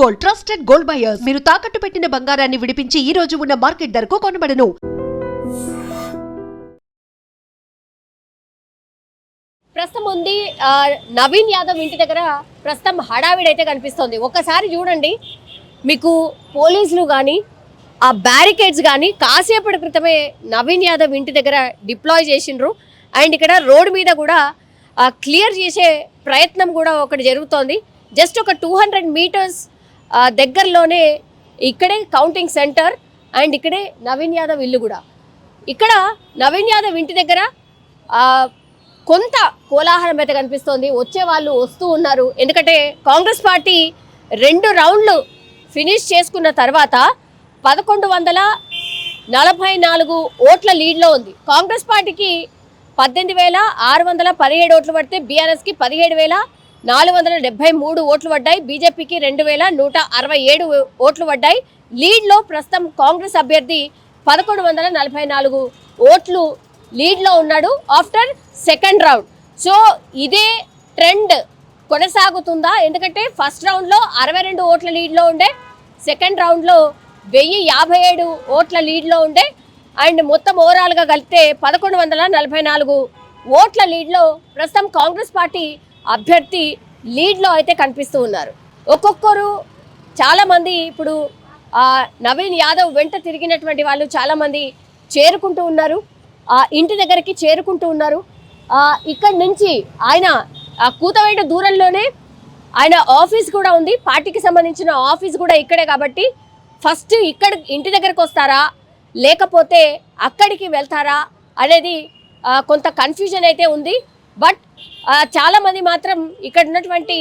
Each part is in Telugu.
Gold, trusted gold buyers. మీరు తాకట్టు పెట్టిన బంగారాన్ని విడిపించి ఈ రోజు ఉన్న మార్కెట్ ధరకు కొనబడను. ప్రస్తుతం ఉంది నవీన్ యాదవ్ ఇంటి దగ్గర ప్రస్తుతం హడావిడి అయితే కనిపిస్తుంది. ఒకసారి చూడండి, మీకు పోలీసులు కానీ ఆ బ్యారికేడ్స్ కానీ కాసేపటి క్రితమే నవీన్ యాదవ్ ఇంటి దగ్గర డిప్లాయ్ చేసిండ్రు. అండ్ ఇక్కడ రోడ్ మీద కూడా క్లియర్ చేసే ప్రయత్నం కూడా ఒకటి జరుగుతోంది. జస్ట్ ఒక 200 మీటర్స్ దగ్గరలోనే ఇక్కడే కౌంటింగ్ సెంటర్ అండ్ ఇక్కడే నవీన్ యాదవ్ ఇల్లు కూడా. ఇక్కడ నవీన్ యాదవ్ ఇంటి దగ్గర కొంత కోలాహలం అయితే కనిపిస్తోంది. వచ్చే వాళ్ళు వస్తూ ఉన్నారు. ఎందుకంటే కాంగ్రెస్ పార్టీ 2 రౌండ్లు ఫినిష్ చేసుకున్న తర్వాత 1144 ఓట్ల లీడ్లో ఉంది. కాంగ్రెస్ పార్టీకి 18,617 ఓట్లు పడితే బీఆర్ఎస్కి 17,473 ఓట్లు పడ్డాయి. బీజేపీకి 2,167 ఓట్లు పడ్డాయి. లీడ్లో ప్రస్తుతం కాంగ్రెస్ అభ్యర్థి 1144 ఓట్లు లీడ్లో ఉన్నాడు ఆఫ్టర్ సెకండ్ రౌండ్. సో ఇదే ట్రెండ్ కొనసాగుతుందా? ఎందుకంటే ఫస్ట్ రౌండ్లో 62 ఓట్ల లీడ్లో ఉండే, సెకండ్ రౌండ్లో 1057 ఓట్ల లీడ్లో ఉండే, అండ్ మొత్తం ఓవరాల్గా కలిపితే 1144 ఓట్ల లీడ్లో ప్రస్తుతం కాంగ్రెస్ పార్టీ అభ్యర్థి లీడ్లో అయితే కనిపిస్తూ ఉన్నారు. ఒక్కొక్కరు చాలామంది ఇప్పుడు నవీన్ యాదవ్ వెంట తిరిగినటువంటి వాళ్ళు చాలామంది చేరుకుంటూ ఉన్నారు, ఇంటి దగ్గరికి చేరుకుంటూ ఉన్నారు. ఇక్కడి నుంచి ఆయన కూతవేట దూరంలోనే ఆయన ఆఫీస్ కూడా ఉంది. పార్టీకి సంబంధించిన ఆఫీస్ కూడా ఇక్కడే. కాబట్టి ఫస్ట్ ఇక్కడ ఇంటి దగ్గరకు వస్తారా లేకపోతే అక్కడికి వెళ్తారా అనేది కొంత కన్ఫ్యూజన్ అయితే ఉంది. బట్ చాలామంది మాత్రం ఇక్కడ ఉన్నటువంటి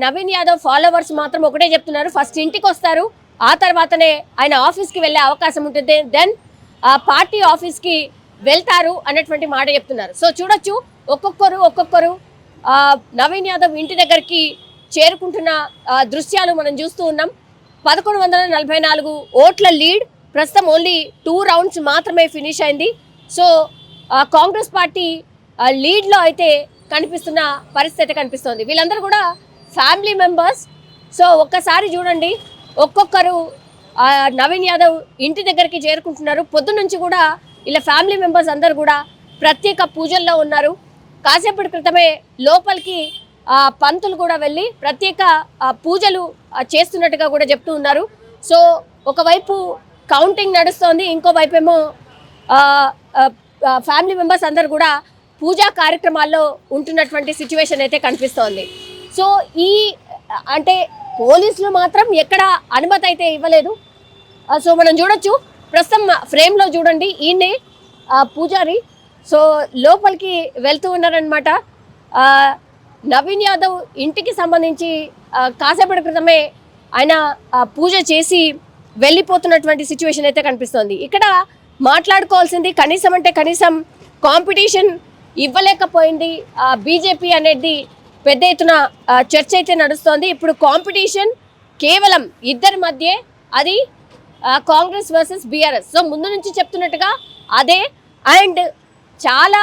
నవీన్ యాదవ్ ఫాలోవర్స్ మాత్రం ఒకటే చెప్తున్నారు, ఫస్ట్ ఇంటికి వస్తారు, ఆ తర్వాతనే ఆయన ఆఫీస్కి వెళ్ళే అవకాశం ఉంటుంది, దెన్ పార్టీ ఆఫీస్కి వెళ్తారు అన్నటువంటి మాట చెప్తున్నారు. సో చూడొచ్చు, ఒక్కొక్కరు నవీన్ యాదవ్ ఇంటి దగ్గరికి చేరుకుంటున్న దృశ్యాలు మనం చూస్తూ ఉన్నాం. 1144 ఓట్ల లీడ్, ప్రస్తుతం ఓన్లీ 2 రౌండ్స్ మాత్రమే ఫినిష్ అయింది. సో కాంగ్రెస్ పార్టీ లీడ్లో అయితే కనిపిస్తున్న పరిస్థితి కనిపిస్తోంది. వీళ్ళందరూ కూడా ఫ్యామిలీ మెంబర్స్. సో ఒక్కసారి చూడండి, ఒక్కొక్కరు నవీన్ యాదవ్ ఇంటి దగ్గరికి చేరుకుంటున్నారు. పొద్దున్నుంచి కూడా ఇలా ఫ్యామిలీ మెంబర్స్ అందరూ కూడా ప్రత్యేక పూజల్లో ఉన్నారు. కాసేపటి క్రితమే లోపలికి పంతులు కూడా వెళ్ళి ప్రత్యేక పూజలు చేస్తున్నట్టుగా కూడా చెప్తూ ఉన్నారు. సో ఒకవైపు కౌంటింగ్ నడుస్తోంది, ఇంకోవైపు ఏమో ఫ్యామిలీ మెంబర్స్ అందరూ కూడా పూజా కార్యక్రమాల్లో ఉంటున్నటువంటి సిచ్యువేషన్ అయితే కనిపిస్తోంది. సో అంటే పోలీసులు మాత్రం ఎక్కడ అనుమతి అయితే ఇవ్వలేదు. సో మనం చూడొచ్చు, ప్రస్తుతం ఫ్రేమ్లో చూడండి, ఈయనే పూజారి. సో లోపలికి వెళ్తూ ఉన్నారనమాట. నవీన్ యాదవ్ ఇంటికి సంబంధించి కాసేపటి క్రితమే ఆయన పూజ చేసి వెళ్ళిపోతున్నటువంటి సిచ్యువేషన్ అయితే కనిపిస్తోంది. ఇక్కడ మాట్లాడుకోవాల్సింది కనీసం కాంపిటీషన్ ఇవ్వలేకపోయింది బీజేపీ అనేది పెద్ద ఎత్తున చర్చ అయితే నడుస్తోంది. ఇప్పుడు కాంపిటీషన్ కేవలం ఇద్దరి మధ్య, అది కాంగ్రెస్ వర్సెస్ బీఆర్ఎస్. సో ముందు నుంచి చెప్తున్నట్టుగా అదే. అండ్ చాలా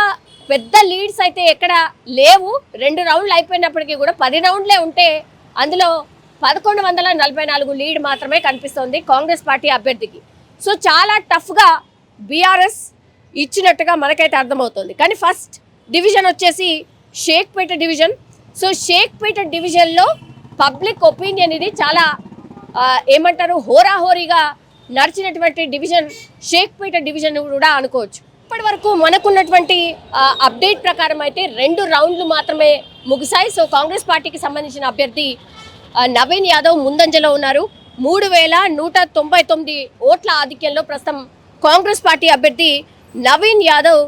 పెద్ద లీడ్స్ అయితే ఎక్కడ లేవు. 2 రౌండ్లు అయిపోయినప్పటికీ కూడా 10 రౌండ్లే ఉంటే అందులో 1144 లీడ్ మాత్రమే కనిపిస్తోంది కాంగ్రెస్ పార్టీ అభ్యర్థికి. సో చాలా టఫ్గా బీఆర్ఎస్ ఇచ్చినట్టుగా మనకైతే అర్థమవుతుంది. కానీ ఫస్ట్ డివిజన్ వచ్చేసి షేక్పేట డివిజన్. సో షేక్పేట డివిజన్లో పబ్లిక్ ఒపీనియన్ ఇది చాలా ఏమంటారు, హోరాహోరీగా నడిచినటువంటి డివిజన్ షేక్పేట డివిజన్ కూడా అనుకోవచ్చు. ఇప్పటి వరకు మనకున్నటువంటి అప్డేట్ ప్రకారం అయితే 2 రౌండ్లు మాత్రమే ముగిశాయి. సో కాంగ్రెస్ పార్టీకి సంబంధించిన అభ్యర్థి నవీన్ యాదవ్ ముందంజలో ఉన్నారు. 3,199 ఓట్ల ఆధిక్యంలో ప్రస్తుతం కాంగ్రెస్ పార్టీ అభ్యర్థి నవీన్ యాదవ్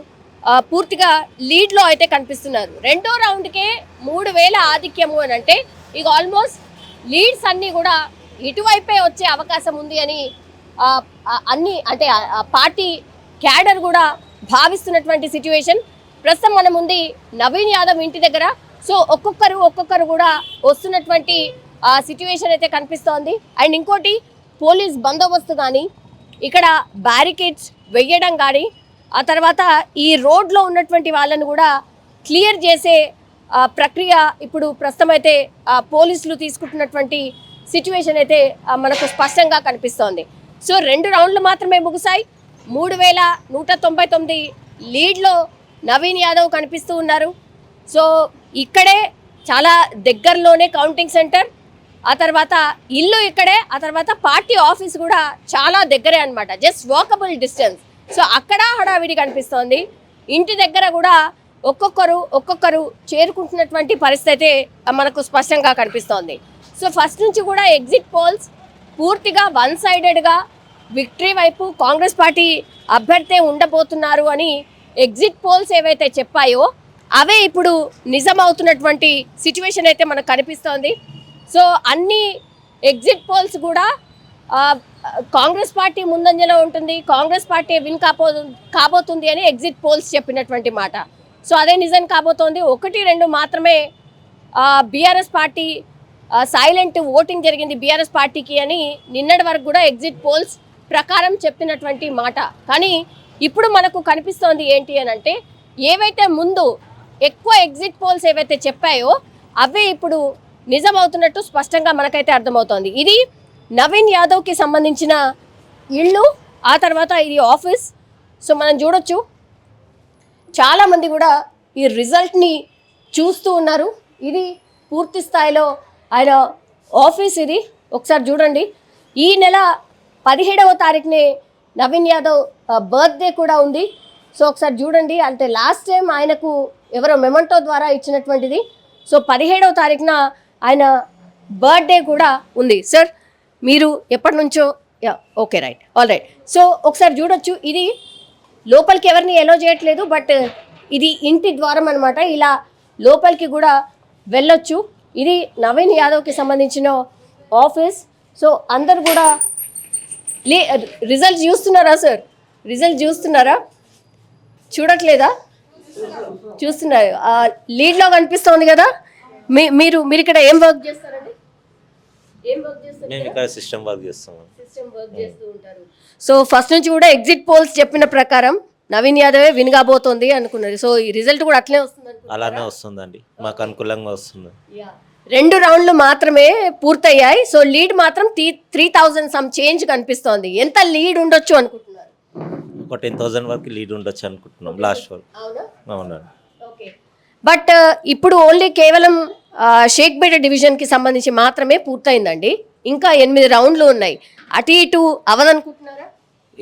పూర్తిగా లీడ్లో అయితే కనిపిస్తున్నారు. 2వ రౌండ్కే 3,000 ఆధిక్యము అని అంటే ఇక ఆల్మోస్ట్ లీడ్స్ అన్నీ కూడా ఇటువైపే వచ్చే అవకాశం ఉంది అని అన్ని అంటే పార్టీ క్యాడర్ కూడా భావిస్తున్నటువంటి సిచ్యువేషన్. ప్రస్తుతం మనం ఉంది నవీన్ యాదవ్ ఇంటి దగ్గర. సో ఒక్కొక్కరు కూడా వస్తున్నటువంటి సిచ్యువేషన్ అయితే కనిపిస్తోంది. అండ్ ఇంకోటి, పోలీస్ బందోబస్తు కానీ ఇక్కడ బ్యారికేడ్స్ వెయ్యడం కానీ, ఆ తర్వాత ఈ రోడ్లో ఉన్నటువంటి వాళ్ళను కూడా క్లియర్ చేసే ప్రక్రియ ఇప్పుడు ప్రస్తుతం అయితే పోలీసులు తీసుకుంటున్నటువంటి సిచ్యువేషన్ అయితే మనకు స్పష్టంగా కనిపిస్తోంది. సో 2 రౌండ్లు మాత్రమే ముగిశాయి. 3199 లీడ్లో నవీన్ యాదవ్ కనిపిస్తూ ఉన్నారు. సో ఇక్కడే చాలా దగ్గరలోనే కౌంటింగ్ సెంటర్, ఆ తర్వాత ఇల్లు ఇక్కడే, ఆ తర్వాత పార్టీ ఆఫీస్ కూడా చాలా దగ్గరే అన్నమాట, జస్ట్ వాకబుల్ డిస్టెన్స్. సో అక్కడ హడావిడి కనిపిస్తోంది. ఇంటి దగ్గర కూడా ఒక్కొక్కరు చేరుకుంటున్నటువంటి పరిస్థితి మనకు స్పష్టంగా కనిపిస్తోంది. సో ఫస్ట్ నుంచి కూడా ఎగ్జిట్ పోల్స్ పూర్తిగా వన్ సైడెడ్గా విక్టరీ వైపు కాంగ్రెస్ పార్టీ అభ్యర్థే ఉండబోతున్నారు అని ఎగ్జిట్ పోల్స్ ఏవైతే చెప్పాయో అవే ఇప్పుడు నిజమవుతున్నటువంటి సిచ్యువేషన్ అయితే మనకు కనిపిస్తోంది. సో అన్ని ఎగ్జిట్ పోల్స్ కూడా కాంగ్రెస్ పార్టీ ముందంజలో ఉంటుంది, కాంగ్రెస్ పార్టీ విన్ కాబోతుంది అని ఎగ్జిట్ పోల్స్ చెప్పినటువంటి మాట. సో అదే నిజం కాబోతోంది. 1-2 మాత్రమే బీఆర్ఎస్ పార్టీ సైలెంట్ ఓటింగ్ జరిగింది బీఆర్ఎస్ పార్టీకి అని నిన్నటి వరకు కూడా ఎగ్జిట్ పోల్స్ ప్రకారం చెప్పినటువంటి మాట. కానీ ఇప్పుడు మనకు కనిపిస్తోంది ఏంటి అని అంటే, ఏవైతే ముందు ఎక్కువ ఎగ్జిట్ పోల్స్ ఏవైతే చెప్పాయో అవే ఇప్పుడు నిజమవుతున్నట్టు స్పష్టంగా మనకైతే అర్థమవుతోంది. ఇది నవీన్ యాదవ్కి సంబంధించిన ఇల్లు, ఆ తర్వాత ఇది ఆఫీస్. సో మనం చూడొచ్చు చాలామంది కూడా ఈ రిజల్ట్ని చూస్తూ ఉన్నారు. ఇది పూర్తి స్థాయిలో ఆయన ఆఫీస్. ఇది ఒకసారి చూడండి. ఈ నెల 17వ తారీఖునే నవీన్ యాదవ్ బర్త్డే కూడా ఉంది. సో ఒకసారి చూడండి, అంటే లాస్ట్ టైం ఆయనకు ఎవరో మెమంటో ద్వారా ఇచ్చినటువంటిది. సో 17వ తారీఖున ఆయన బర్త్డే కూడా ఉంది. సార్ మీరు ఎప్పటి నుంచో okay right all right. So ఒకసారి చూడొచ్చు, ఇది లోపలికి ఎవరిని ఎలో చేయట్లేదు, బట్ ఇది ఇంటి ద్వారం అనమాట. ఇలా లోపలికి కూడా వెళ్ళొచ్చు. ఇది నవీన్ యాదవ్కి సంబంధించిన ఆఫీస్. సో అందరు కూడా రిజల్ట్ చూస్తున్నారా సార్? రిజల్ట్ చూస్తున్నారా? చూడట్లేదా? చూస్తున్నారు. లీడ్లో కనిపిస్తోంది కదా. మీరు ఇక్కడ ఏం వర్క్ చేస్తారండి? ఏం వర్క్ చేస్తారు? మేము ఇక్కడ సిస్టమ్ వర్క్ చేస్తాం. సిస్టమ్ వర్క్ చేస్తూ ఉంటారు. సో ఫస్ట్ నుంచి కూడా ఎగ్జిట్ పోల్స్ చెప్పిన ప్రకారం నవీన్ యాదవే విన్ కాబోతోంది అనుకున్నారు. సో ఈ రిజల్ట్ కూడా అట్లే వస్తుంది? అలానే వస్తుందండి, మాకు అనుకూలంగా వస్తుంది. 2 రౌండ్లు మాత్రమే పూర్తయ్యాయి. సో లీడ్ మాత్రం 3000 సమ్ చేంజ్ కనిపిస్తోంది. ఎంత లీడ్ ఉండొచ్చు అనుకుంటున్నారు? ఒక 10,000 వరకు లీడ్ ఉండొచ్చు అనుకుంటున్నాం లాస్ట్ వరకు. అవునండి. ఓకే. బట్ ఇప్పుడు ఓన్లీ కేవలం షేక్పేట డివిజన్కి సంబంధించి మాత్రమే పూర్తయిందండి. ఇంకా 8 రౌండ్లు ఉన్నాయి. అటు ఇటు అవదనుకుంటున్నారా?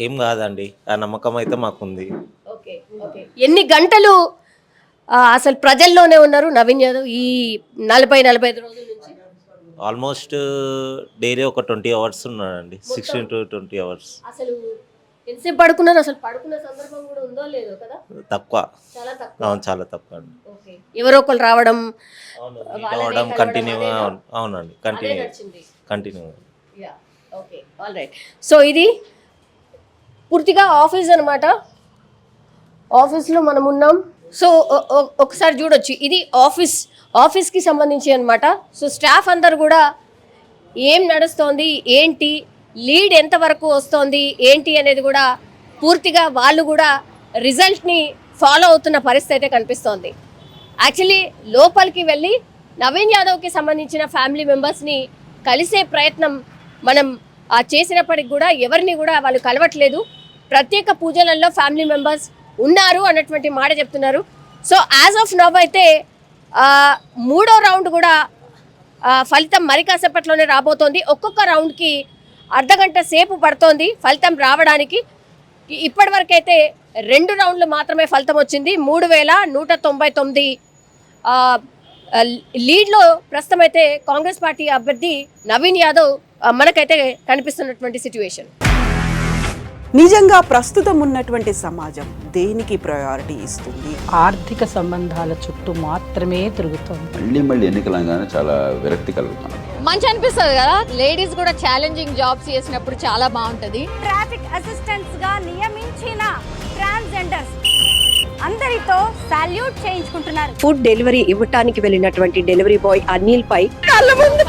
ఏం కాదండి, ఆ నమ్మకం అయితే మాకుంది. Okay okay. ఎన్ని గంటలు అసలు ప్రజల్లోనే ఉన్నారు నవీన్ యాదవ్ ఈ 40-45 రోజుల నుంచి? ఆల్మోస్ట్ డైలీ ఒక 20 అవర్స్ ఉన్నాడండి, 16 to 20 అవర్స్. అసలు ఎంతసేపు పడుకున్నారు? అసలు పడుకున్న సందర్భం కూడా ఉందో లేదో కదా? తక్కువ. చాలా తక్కువ. అవును, చాలా తక్కువ అండి. ఓకే. ఎవరో ఒకరు రావడం కంటిన్యూ. అవునండి, continue. Okay all right. So ఇది పూర్తిగా ఆఫీస్ అనమాట. ఆఫీస్లో మనం ఉన్నాం. సో ఒకసారి చూడొచ్చు, ఇది ఆఫీస్కి సంబంధించి అనమాట. సో స్టాఫ్ అందరు కూడా ఏం నడుస్తోంది, ఏంటి లీడ్ ఎంతవరకు వస్తోంది ఏంటి అనేది కూడా పూర్తిగా వాళ్ళు కూడా రిజల్ట్ని ఫాలో అవుతున్న పరిస్థితి అయితే కనిపిస్తోంది. యాక్చువల్లీ లోపలికి వెళ్ళి నవీన్ యాదవ్కి సంబంధించిన ఫ్యామిలీ మెంబర్స్ని కలిసే ప్రయత్నం మనం చేసినప్పటికి కూడా ఎవరిని కూడా వాళ్ళు కలవట్లేదు. ప్రత్యేక పూజలలో ఫ్యామిలీ మెంబర్స్ ఉన్నారు అన్నటువంటి మాట చెప్తున్నారు. సో యాజ్ ఆఫ్ నవ్ అయితే 3వ రౌండ్ కూడా ఫలితం మరి కాసేపట్లోనే రాబోతోంది. ఒక్కొక్క రౌండ్కి అర్ధగంట సేపు పడుతోంది ఫలితం రావడానికి. ఇప్పటి వరకు అయితే 2 రౌండ్లు మాత్రమే ఫలితం వచ్చింది. 3199 లీడ్లో ప్రస్తుతం అయితే కాంగ్రెస్ పార్టీ అభ్యర్థి నవీన్ యాదవ్ మనకైతే కనిపిస్తున్నటువంటి సిచ్యువేషన్. నిజంగా ప్రస్తుతం ఉన్నటువంటి సమాజం దేనికి ప్రయారిటీ ఇస్తుంది? ఆర్థిక సంబంధాల చుట్టూ మాత్రమే తిరుగుతోంది. మళ్ళీ ఎన్నికలంగానే చాలా విరక్తి కలుగుతున్నాం. మంచి అనిపిస్తుంది కదా, లేడీస్ కూడా ఛాలెంజింగ్ జాబ్స్ చేసినప్పుడు చాలా బాగుంటది. ట్రాఫిక్ అసిస్టెంట్స్ గా నియమించిన ట్రాన్స్జెండర్స్ అందరితో సాల్యూట్ చేయించుకుంటున్నారు. ఫుడ్ డెలివరీ ఇవ్వటానికి వెళ్ళినటువంటి డెలివరీ బాయ్ అనిల్ పై కళ్ళ ముందు